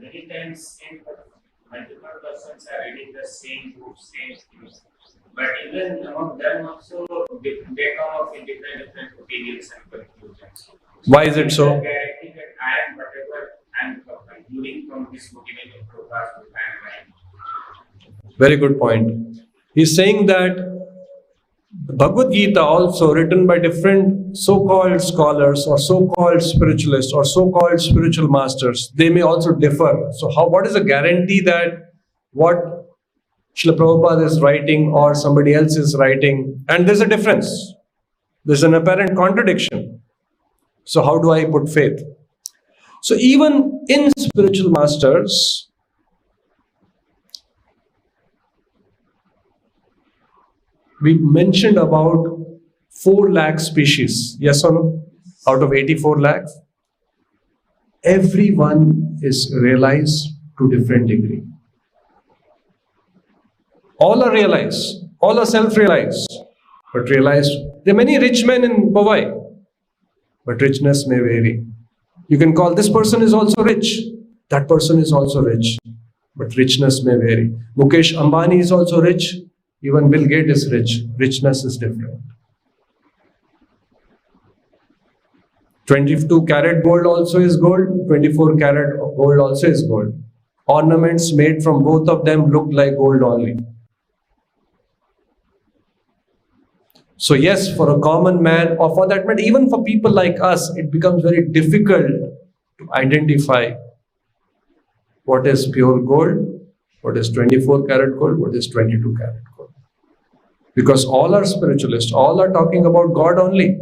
many times in multiple persons are reading the same book, same things. But even among them also, they come up with different opinions and conclusions. Why is it so? I guarantee that I am whatever I am concluding from this motivation of Prabhupada's book, I am right. Very good point. He's saying that the Bhagavad-gita also written by different so-called scholars or so-called spiritualists or so-called spiritual masters, they may also differ. So what is the guarantee that what Srila Prabhupada is writing or somebody else is writing, and there's a difference. There's an apparent contradiction. So how do I put faith? So even in spiritual masters, we mentioned about 4 lakh species. Yes or no? Out of 84 lakhs. Everyone is realized to different degree. All are realized. All are self-realized. But realized. There are many rich men in Mumbai. But richness may vary. You can call this person is also rich. That person is also rich. But richness may vary. Mukesh Ambani is also rich. Even Bill Gates is rich. Richness is different. 22 karat gold also is gold. 24 karat gold also is gold. Ornaments made from both of them look like gold only. So yes, for a common man, or for that matter, even for people like us, it becomes very difficult to identify what is pure gold, what is 24 karat gold, what is 22 karat gold. Because all are spiritualists, all are talking about God only.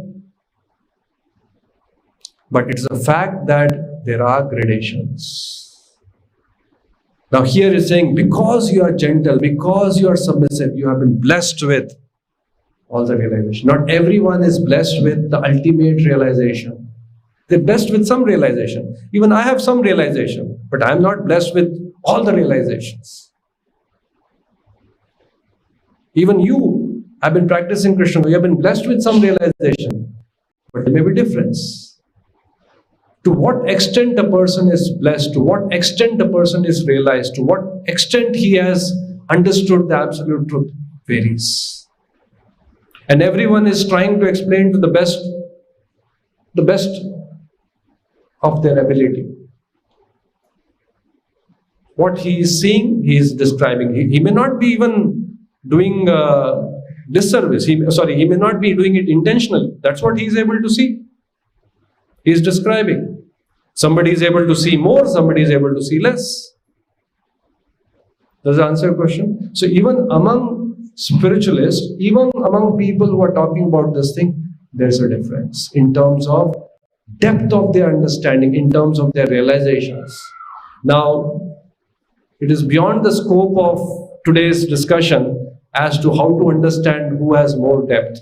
But it's a fact that there are gradations. Now here is saying, because you are gentle, because you are submissive, you have been blessed with all the realization. Not everyone is blessed with the ultimate realization. They're blessed with some realization. Even I have some realization, but I'm not blessed with all the realizations. Even you have been practicing Krishna. You have been blessed with some realization, but there may be difference. To what extent a person is blessed, to what extent a person is realized, to what extent he has understood the absolute truth varies. And everyone is trying to explain to the best of their ability. What he is seeing, he is describing. He may not be even doing disservice. He may not be doing it intentionally. That's what he is able to see. He is describing. Somebody is able to see more, somebody is able to see less. Does that answer your question? So even among spiritualists, even among people who are talking about this thing, there is a difference in terms of depth of their understanding, in terms of their realizations. Now, it is beyond the scope of today's discussion as to how to understand who has more depth.